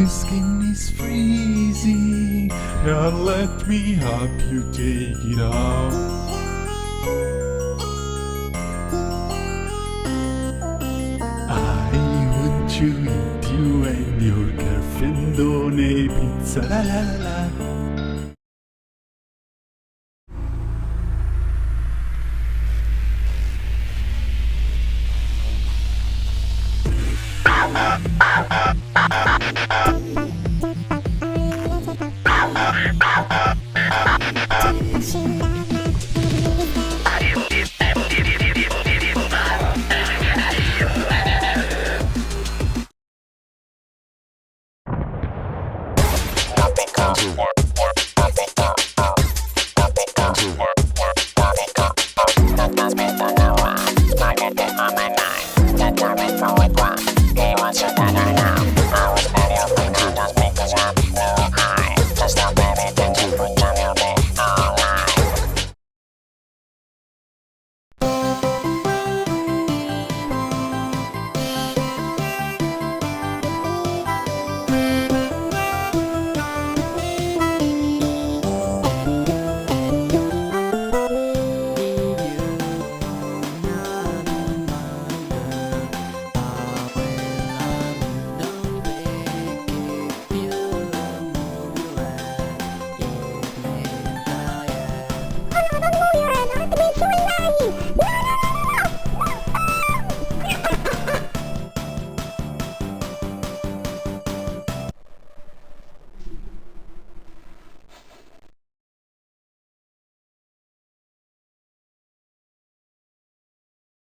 Your skin is freezing. Now let me help you take it off. I want you eat you and your girlfriend on a pizza. La la la la.